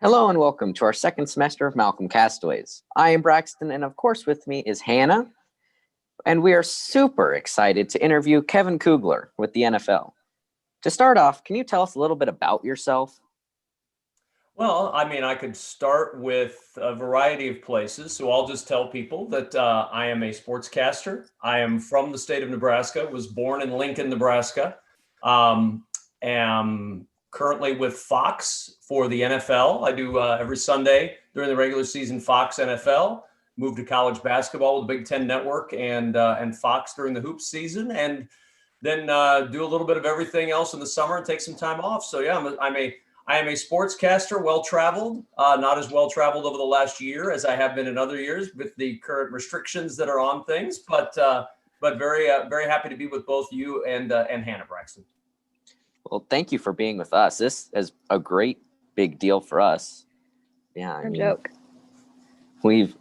Hello and welcome to our second semester of Malcolm Castaways. I am Braxton, and of course with me is Hannah, and we are super excited to interview Kevin Kugler with the NFL. To start off, can you tell us a little bit about yourself? Well, I could start with a variety of places. So I'll just tell people that I am a sportscaster. I am from the state of Nebraska, was born in Lincoln, Nebraska. Am currently with Fox for the NFL. I do every Sunday during the regular season, Fox NFL. Moved to college basketball with the Big Ten Network and Fox during the hoops season, and then do a little bit of everything else in the summer and take some time off. So yeah, I am a sportscaster, well-traveled, not as well-traveled over the last year as I have been in other years with the current restrictions that are on things, but very happy to be with both you and Hannah, Braxton. Well, thank you for being with us. This is a great big deal for us. Yeah, No joke. We've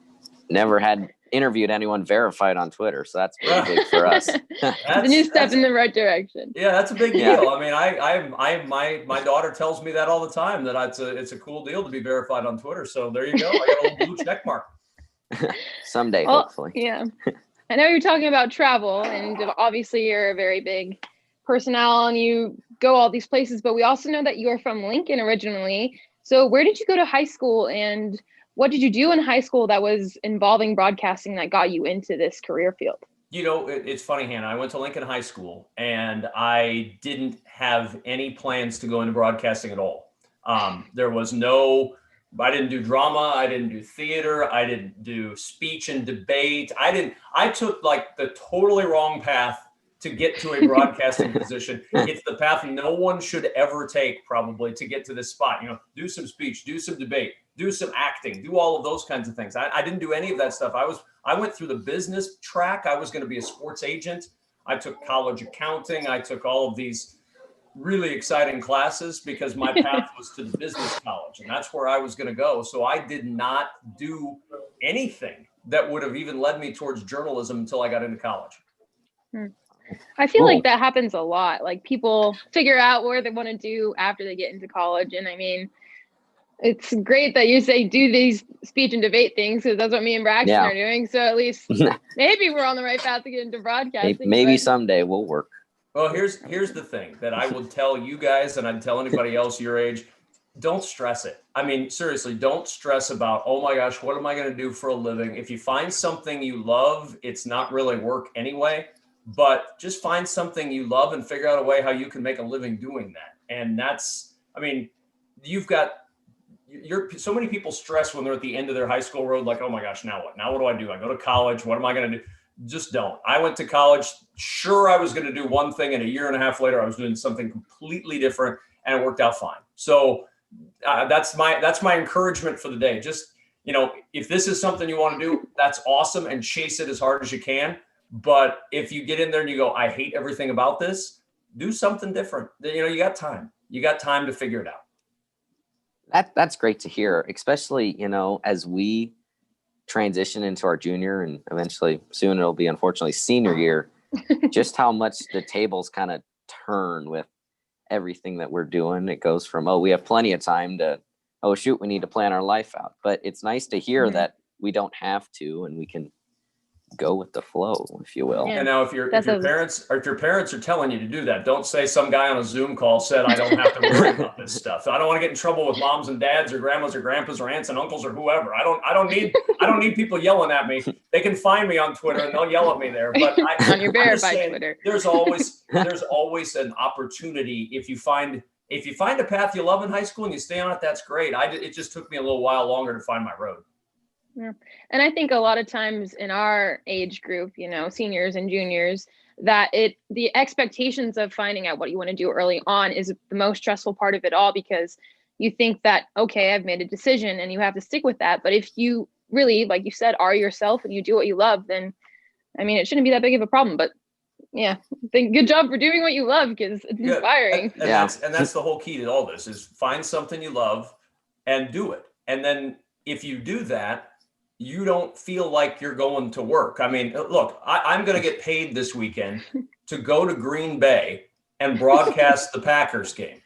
never had interviewed anyone verified on Twitter, so that's pretty big for us. It's a new step in the right direction. Yeah, that's a big deal. I mean, my daughter tells me that all the time, that it's a cool deal to be verified on Twitter. So there you go. I got a little blue check mark. Someday, hopefully. Yeah. I know you're talking about travel, and obviously you're a very big personnel and you go all these places, but we also know that you're from Lincoln originally. So where did you go to high school, and what did you do in high school that was involving broadcasting that got you into this career field? You know, it's funny, Hannah. I went to Lincoln High School, and I didn't have any plans to go into broadcasting at all. I didn't do drama. I didn't do theater. I didn't do speech and debate. I took like the totally wrong path to get to a broadcasting position. It's the path no one should ever take, probably, to get to this spot. You know, do some speech, do some debate, do some acting, do all of those kinds of things. I didn't do any of that stuff. I went through the business track. I was going to be a sports agent. I took college accounting. I took all of these really exciting classes because my path was to the business college, and that's where I was going to go. So I did not do anything that would have even led me towards journalism until I got into college. I feel like that happens a lot. Like, people figure out what they want to do after they get into college. And I mean, it's great that you say do these speech and debate things, because that's what me and Braxton are doing. So at least maybe we're on the right path to get into broadcasting. Maybe someday we'll work. Well, here's the thing that I would tell you guys, and I'd tell anybody else your age: don't stress it. I mean, seriously, don't stress about, oh my gosh, what am I going to do for a living? If you find something you love, it's not really work anyway. But just find something you love and figure out a way how you can make a living doing that. And that's, I mean, so many people stress when they're at the end of their high school road, like, oh my gosh, now what? Now what do I do? I go to college. What am I going to do? Just don't. I went to college. Sure, I was going to do one thing, and a year and a half later, I was doing something completely different, and it worked out fine. So that's my encouragement for the day. Just, you know, if this is something you want to do, that's awesome, and chase it as hard as you can. But if you get in there and you go, I hate everything about this, do something different. You know, you got time. You got time to figure it out. That's great to hear, especially, you know, as we transition into our junior and eventually soon it'll be, unfortunately, senior year, just how much the tables kind of turn with everything that we're doing. It goes from, we have plenty of time to, shoot, we need to plan our life out. But it's nice to hear that we don't have to, and we can go with the flow, if you will. And now if your parents are telling you to do that, don't say some guy on a Zoom call said I don't have to worry about this stuff. I don't want to get in trouble with moms and dads or grandmas or grandpas or aunts and uncles or whoever. I don't need people yelling at me. They can find me on Twitter and they'll yell at me there. But on your verified Twitter. There's always an opportunity. If you find a path you love in high school and you stay on it, that's great. It just took me a little while longer to find my road. Yeah. And I think a lot of times in our age group, you know, seniors and juniors, that the expectations of finding out what you want to do early on is the most stressful part of it all, because you think that, okay, I've made a decision and you have to stick with that. But if you really, like you said, are yourself and you do what you love, then, I mean, it shouldn't be that big of a problem. But yeah, good job for doing what you love, because it's inspiring. And that's the whole key to all this, is find something you love and do it. And then if you do that, you don't feel like you're going to work. I mean, look, I'm going to get paid this weekend to go to Green Bay and broadcast the Packers game.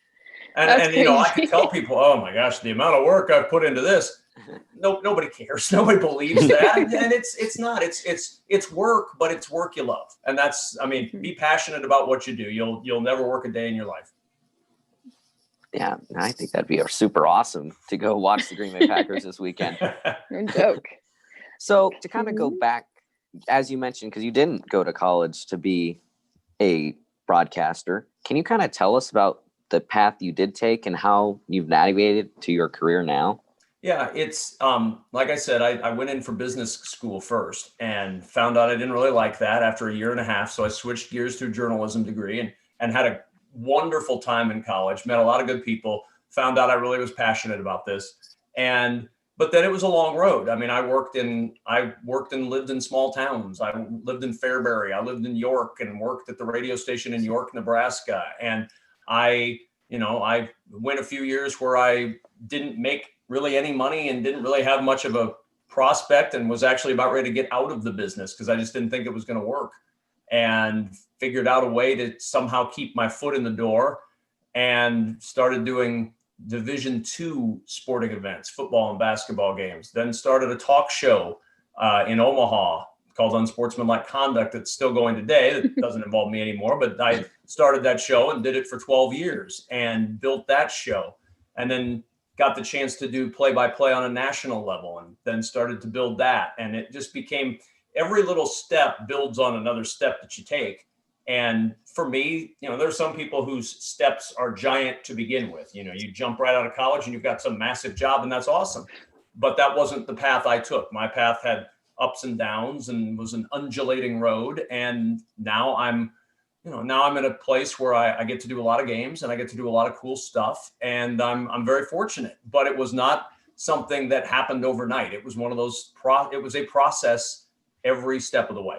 And you know, I can tell people, oh my gosh, the amount of work I've put into this. No, nobody cares. Nobody believes that. And it's not. It's work, but it's work you love. And that's, I mean, be passionate about what you do. You'll never work a day in your life. Yeah, I think that'd be super awesome to go watch the Green Bay Packers this weekend. No joke. So to kind of go back, as you mentioned, because you didn't go to college to be a broadcaster, can you kind of tell us about the path you did take and how you've navigated to your career now? Yeah, it's like I said, I went in for business school first and found out I didn't really like that after a year and a half. So I switched gears to a journalism degree and had a wonderful time in college, met a lot of good people, found out I really was passionate about this. But then it was a long road. I mean, I worked and lived in small towns. I lived in Fairbury. I lived in York and worked at the radio station in York, Nebraska. And I went a few years where I didn't make really any money and didn't really have much of a prospect and was actually about ready to get out of the business because I just didn't think it was going to work, and figured out a way to somehow keep my foot in the door and started doing Division II sporting events, football and basketball games. Then started a talk show in Omaha called Unsportsmanlike Conduct. That's still going today. That doesn't involve me anymore, but I started that show and did it for 12 years and built that show. And then got the chance to do play-by-play on a national level and then started to build that. And it just became, every little step builds on another step that you take. And for me, there's some people whose steps are giant to begin with. You jump right out of college and you've got some massive job and that's awesome. But that wasn't the path I took. My path had ups and downs and was an undulating road. And now I'm in a place where I get to do a lot of games and I get to do a lot of cool stuff. And I'm very fortunate, but it was not something that happened overnight. It was one of those, it was a process every step of the way.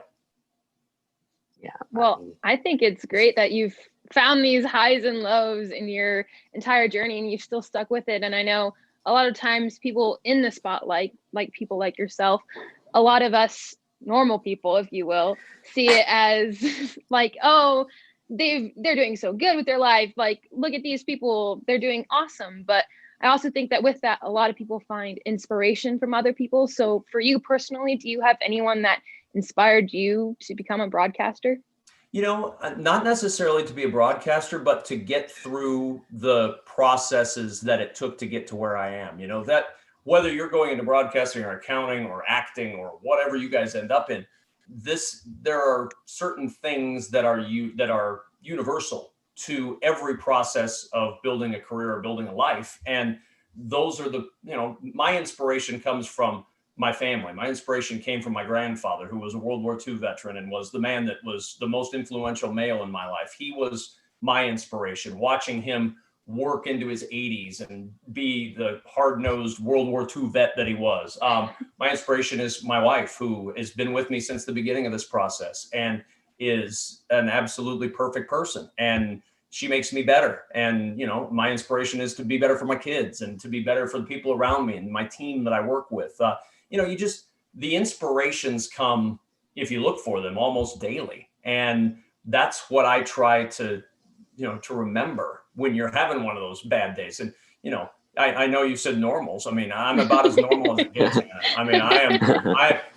Yeah. Well, I think it's great that you've found these highs and lows in your entire journey and you've still stuck with it. And I know a lot of times people in the spotlight, like people like yourself, a lot of us normal people, if you will, see it as like, oh, they're doing so good with their life. Like, look at these people, they're doing awesome. But I also think that with that, a lot of people find inspiration from other people. So for you personally, do you have anyone that inspired you to become a broadcaster? Not necessarily to be a broadcaster, but to get through the processes that it took to get to where I am. That whether you're going into broadcasting or accounting or acting or whatever you guys end up in, there are certain things that are universal to every process of building a career or building a life. And those are my inspiration comes from my family. My inspiration came from my grandfather, who was a World War II veteran and was the man that was the most influential male in my life. He was my inspiration, watching him work into his 80s and be the hard-nosed World War II vet that he was. My inspiration is my wife, who has been with me since the beginning of this process and is an absolutely perfect person. And she makes me better. And, my inspiration is to be better for my kids and to be better for the people around me and my team that I work with. The inspirations come if you look for them almost daily. And that's what I try to remember when you're having one of those bad days. And, I know you said normals. I mean, I'm about as normal as it gets. I mean,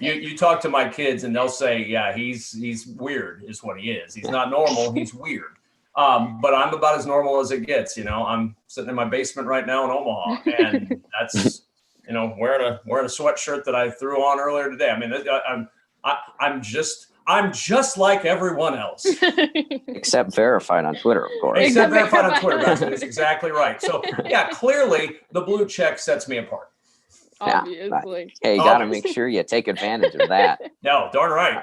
you talk to my kids and they'll say, yeah, he's weird is what he is. He's not normal. He's weird. But I'm about as normal as it gets. I'm sitting in my basement right now in Omaha, and that's, wearing a sweatshirt that I threw on earlier today. I mean, I'm just like everyone else. Except verified on Twitter, of course. Except verified on Twitter. That's exactly right. So yeah, clearly the blue check sets me apart. Obviously. Hey, you got to make sure you take advantage of that. No, darn right.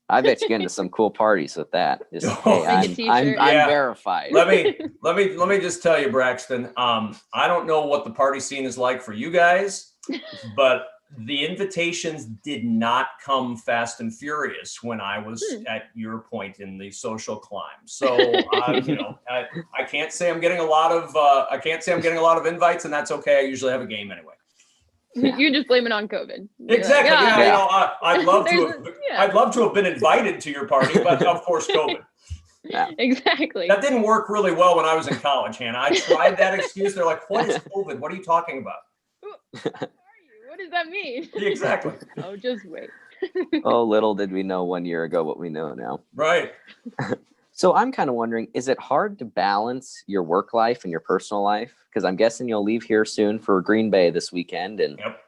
I bet you get into some cool parties with that. Just, I'm verified. Let me just tell you, Braxton. I don't know what the party scene is like for you guys, but the invitations did not come fast and furious when I was at your point in the social climb. So I can't say I'm getting a lot of invites, and that's okay. I usually have a game anyway. You just blame it on COVID. Exactly. I'd love to have been invited to your party, but of course, COVID. Yeah. Exactly. That didn't work really well when I was in college, Hannah. I tried that excuse. They're like, what is COVID? What are you talking about? Who are you? What does that mean? Exactly. Oh, just wait. Oh, little did we know 1 year ago what we know now. Right. So I'm kind of wondering, is it hard to balance your work life and your personal life? Because I'm guessing you'll leave here soon for Green Bay this weekend, and Yep.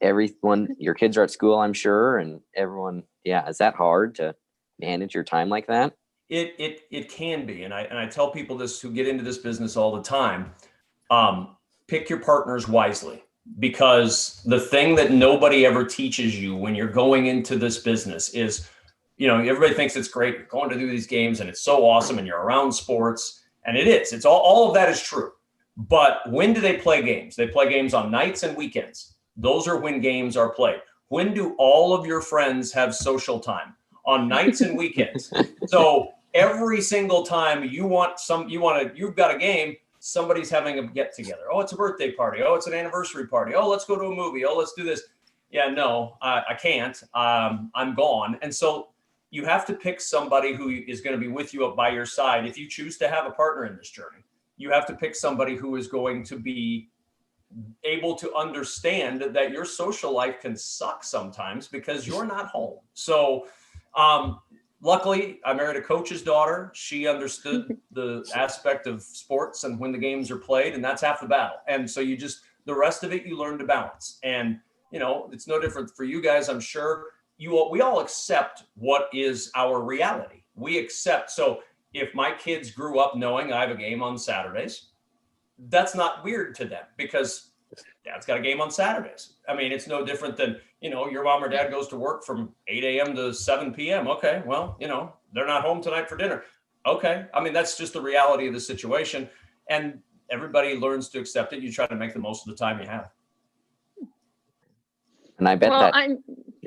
everyone, your kids are at school, I'm sure, and everyone, yeah, is that hard to manage your time like that? It can be, and I tell people this who get into this business all the time. Pick your partners wisely, because the thing that nobody ever teaches you when you're going into this business is, everybody thinks it's great. You're going to do these games and it's so awesome and you're around sports, and it is. It's all of that is true. But when do they play games? They play games on nights and weekends. Those are when games are played. When do all of your friends have social time? On nights and weekends. So every single time you've got a game, somebody's having a get together. Oh, it's a birthday party. Oh, it's an anniversary party. Oh, let's go to a movie. Oh, let's do this. Yeah, no, I can't. I'm gone. And so you have to pick somebody who is going to be with you up by your side. If you choose to have a partner in this journey, you have to pick somebody who is going to be able to understand that your social life can suck sometimes because you're not home. So luckily, I married a coach's daughter. She understood the aspect of sports and when the games are played, and that's half the battle. And so the rest of it, you learn to balance. And, it's no different for you guys. I'm sure we all accept what is our reality. We accept. So if my kids grew up knowing I have a game on Saturdays, that's not weird to them because Dad's got a game on Saturdays. I mean, it's no different than, your mom or dad goes to work from 8 a.m. to 7 p.m. Okay, well, they're not home tonight for dinner. Okay. I mean, that's just the reality of the situation. And everybody learns to accept it. You try to make the most of the time you have. And I bet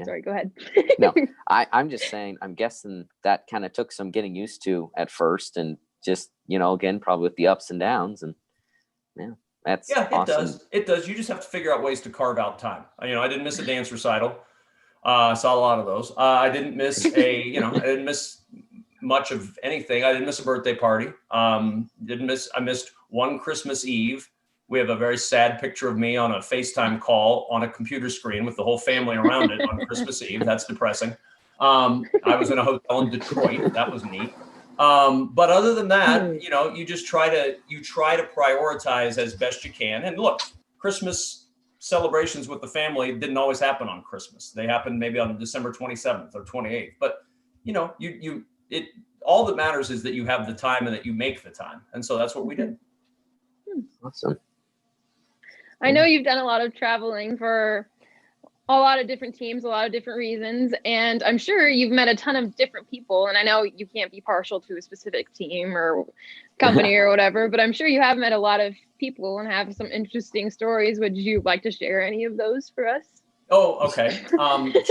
Sorry, go ahead. No, I'm just saying, I'm guessing that kind of took some getting used to at first, and just, again, probably with the ups and downs, and that's awesome. It does. You just have to figure out ways to carve out time. I didn't miss a dance recital. I saw a lot of those. I didn't miss I didn't miss much of anything. I didn't miss a birthday party. I missed one Christmas Eve. We have a very sad picture of me on a FaceTime call on a computer screen with the whole family around it on Christmas Eve. That's depressing. I was in a hotel in Detroit. That was neat. But other than that, you just try to prioritize as best you can. And look, Christmas celebrations with the family didn't always happen on Christmas. They happened maybe on December 27th or 28th. But all that matters is that you have the time and that you make the time. And so that's what we did. Awesome. I know you've done a lot of traveling for a lot of different teams, a lot of different reasons, and I'm sure you've met a ton of different people, and I know you can't be partial to a specific team or company or whatever, but I'm sure you have met a lot of people and have some interesting stories. Would you like to share any of those for us? Oh, okay.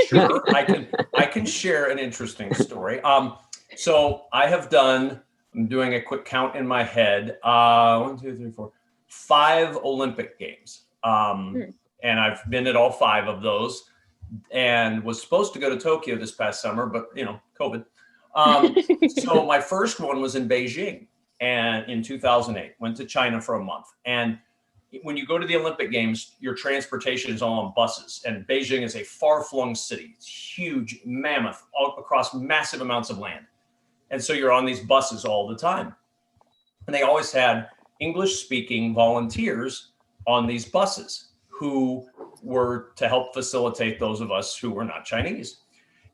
Sure. I can share an interesting story. So I'm doing a quick count in my head. 1, 2, 3, 4, 5 Olympic Games. And I've been at all 5 of those, and was supposed to go to Tokyo this past summer, but COVID. So my first one was in Beijing, and in 2008, went to China for a month. And when you go to the Olympic Games, your transportation is all on buses, and Beijing is a far-flung city. It's huge, mammoth, all across massive amounts of land. And so you're on these buses all the time. And they always had English-speaking volunteers on these buses who were to help facilitate those of us who were not Chinese.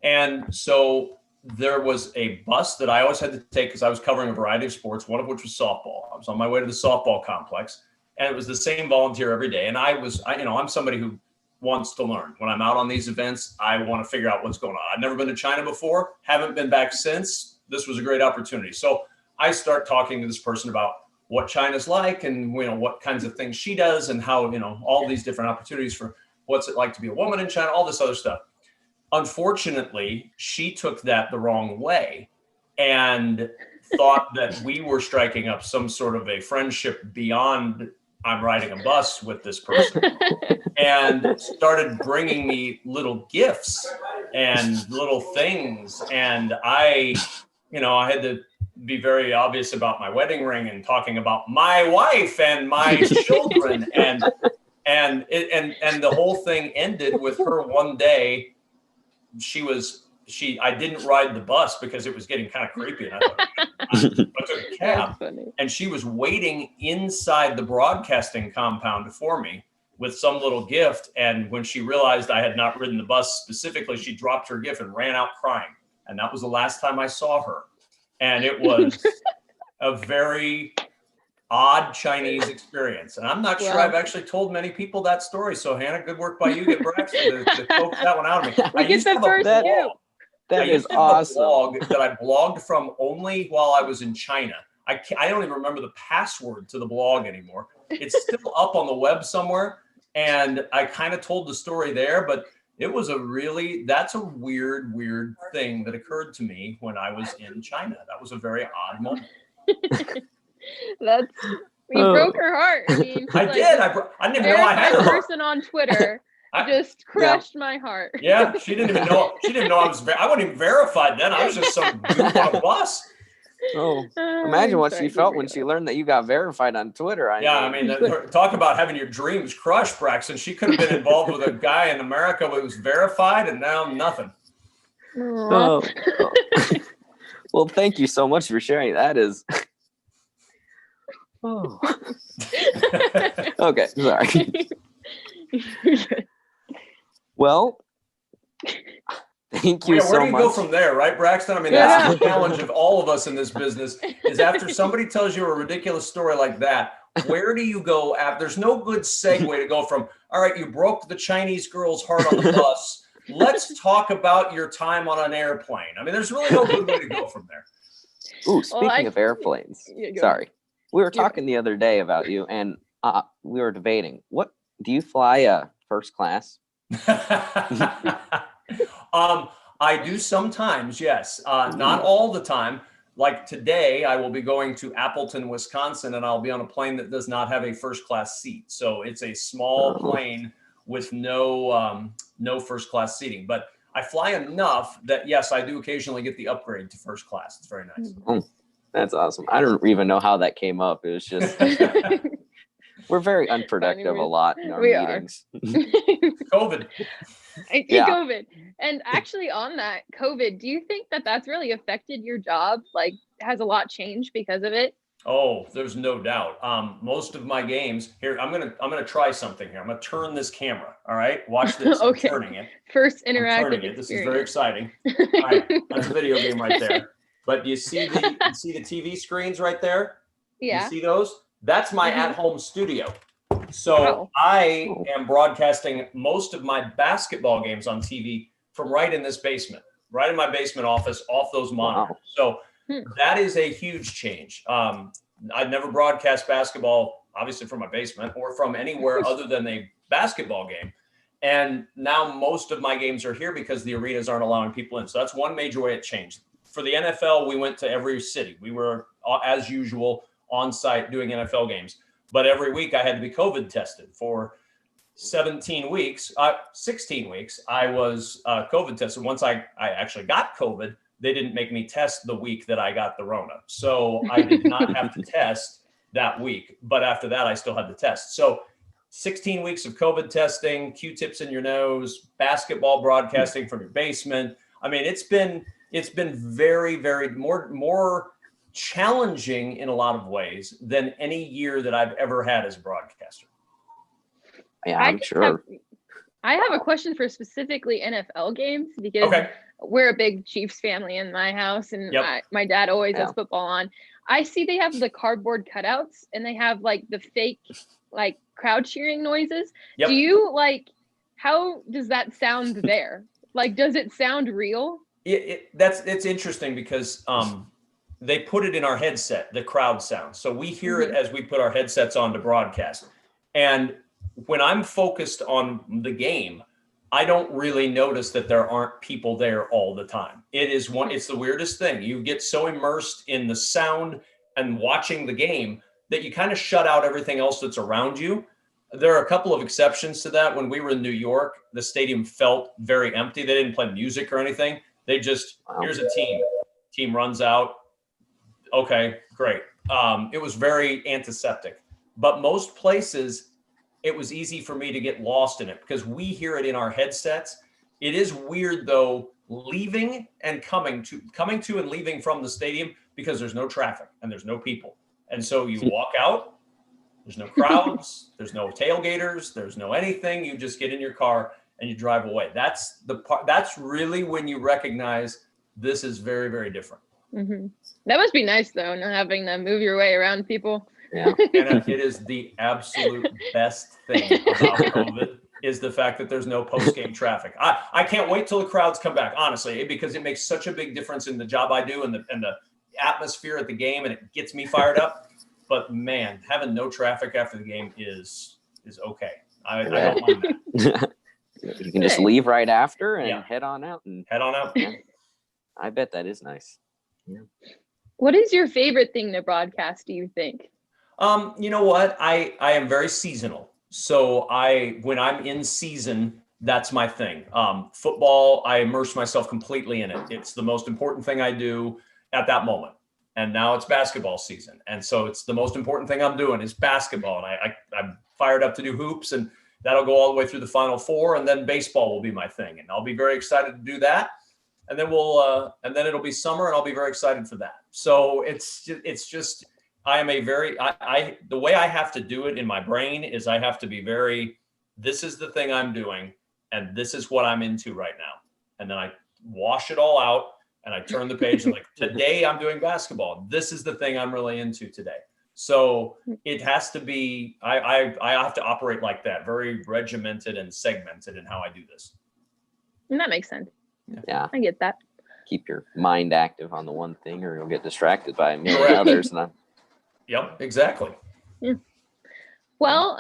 And so there was a bus that I always had to take because I was covering a variety of sports, one of which was softball. I was on my way to the softball complex, and it was the same volunteer every day. And I'm somebody who wants to learn. When I'm out on these events, I want to figure out what's going on. I've never been to China before, haven't been back since. This was a great opportunity. So I start talking to this person about what China's like and, what kinds of things she does and how, all these different opportunities for what's it like to be a woman in China, all this other stuff. Unfortunately, she took that the wrong way and thought that we were striking up some sort of a friendship beyond I'm riding a bus with this person, and started bringing me little gifts and little things. And I had to be very obvious about my wedding ring and talking about my wife and my children. And the whole thing ended with her one day. I didn't ride the bus because it was getting kind of creepy. And I took a cab, and she was waiting inside the broadcasting compound for me with some little gift. And when she realized I had not ridden the bus specifically, she dropped her gift and ran out crying. And that was the last time I saw her. And it was a very odd Chinese experience. And I'm not sure I've actually told many people that story. So Hannah, good work by you. Get Braxton to coax that one out of me. We get the first blog. That is awesome. A blog that I blogged from only while I was in China. I don't even remember the password to the blog anymore. It's still up on the web somewhere. And I kind of told the story there, but it was that's a weird thing that occurred to me when I was in China. That was a very odd moment. You broke her heart. I mean, I did. I didn't even know I had her. Person on Twitter just crushed my heart. Yeah, she didn't even know. She didn't know I wasn't even verified then. I was just some dude on a bus. Oh, imagine what she felt when she learned that you got verified on Twitter. I mean, talk about having your dreams crushed, Braxton. She could have been involved with a guy in America who was verified, and now nothing. Oh. Well, thank you so much for sharing. That is. Oh. Okay, sorry. Well, thank you so much. Where do you go from there, right, Braxton? I mean, that's the challenge of all of us in this business is after somebody tells you a ridiculous story like that, where do you go after? There's no good segue to go from, all right, you broke the Chinese girl's heart on the bus. Let's talk about your time on an airplane. I mean, there's really no good way to go from there. Ooh, speaking of airplanes, sorry. We were talking the other day about you, and we were debating. What do you fly first class? I do sometimes, yes. Not all the time. Like today, I will be going to Appleton, Wisconsin, and I'll be on a plane that does not have a first class seat. So it's a small plane with no first class seating. But I fly enough that, yes, I do occasionally get the upgrade to first class. It's very nice. Oh, that's awesome. I don't even know how that came up. It was just, we're very unproductive a lot in our meetings. COVID. COVID. And actually on that COVID, do you think that that's really affected your job? Like, has a lot changed because of it? Oh, there's no doubt. Most of my games here, I'm gonna try something here. I'm gonna turn this camera. All right, watch this. Okay. I'm turning it. First interactive experience. This is very exciting. All right, that's a video game right there. But do you see the TV screens right there? Yeah. You see those? That's my at-home studio. So I am broadcasting most of my basketball games on TV from right in this basement, right in my basement office, off those monitors. So that is a huge change. I'd never broadcast basketball, obviously, from my basement or from anywhere other than a basketball game. And now most of my games are here because the arenas aren't allowing people in. So that's one major way it changed. For the NFL, we went to every city. We were, as usual, on site doing NFL games. But every week I had to be COVID tested for 16 weeks, I was COVID tested. Once I actually got COVID, they didn't make me test the week that I got the Rona. So I did not have to test that week. But after that, I still had to test. So 16 weeks of COVID testing, Q-tips in your nose, basketball broadcasting from your basement. I mean, it's been very, very more challenging in a lot of ways than any year that I've ever had as a broadcaster. Yeah, I'm sure. I have a question for specifically NFL games because we're a big Chiefs family in my house, and my dad always has football on. I see they have the cardboard cutouts and they have like the fake like crowd cheering noises. Do you how does that sound there? Like, does it sound real? It's interesting because they put it in our headset, the crowd sound. So we hear it as we put our headsets on to broadcast. And when I'm focused on the game, I don't really notice that there aren't people there all the time. It's the weirdest thing. You get so immersed in the sound and watching the game that you kind of shut out everything else that's around you. There are a couple of exceptions to that. When we were in New York, the stadium felt very empty. They didn't play music or anything. They just, here's a team runs out. Okay, great. It was very antiseptic, but most places it was easy for me to get lost in it because we hear it in our headsets. It is weird though, leaving and coming to and leaving from the stadium because there's no traffic and there's no people. And so you walk out, there's no crowds, there's no tailgaters, there's no anything. You just get in your car and you drive away. That's the part. That's really when you recognize this is very, very different. Mm-hmm. That must be nice though, not having to move your way around people. Yeah. And it is the absolute best thing about COVID is the fact that there's no post-game traffic. I can't wait till the crowds come back, honestly, because it makes such a big difference in the job I do and the atmosphere at the game, and it gets me fired up. But man, having no traffic after the game is okay. I don't mind that. You can just leave right after and Yeah. head on out. And Head on out. yeah, I bet that is nice. Yeah. What is your favorite thing to broadcast, do you think? You know what? I am very seasonal. So when I'm in season, that's my thing. Football, I immerse myself completely in it. It's the most important thing I do at that moment. And now it's basketball season. And so it's the most important thing I'm doing is basketball. And I'm fired up to do hoops, and that'll go all the way through the Final Four. And then baseball will be my thing. And I'll be very excited to do that. And then and then it'll be summer, and I'll be very excited for that. So it's just, I am the way I have to do it in my brain is I have to be this is the thing I'm doing, and this is what I'm into right now. And then I wash it all out, and I turn the page and today I'm doing basketball. This is the thing I'm really into today. So it has to be, I have to operate like that, very regimented and segmented in how I do this. And that makes sense. Yeah. I get that. Keep your mind active on the one thing, or you'll get distracted by a million others. And Yep, exactly. Yeah. Well,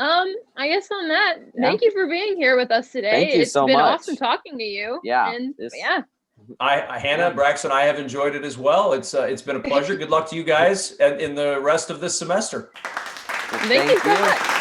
I guess on that, thank you for being here with us today. Thank you so It's been much. awesome talking to you. Yeah, And this- Hannah, Braxton, I have enjoyed it as well. It's been a pleasure. Good luck to you guys in the rest of this semester. Thank you so much.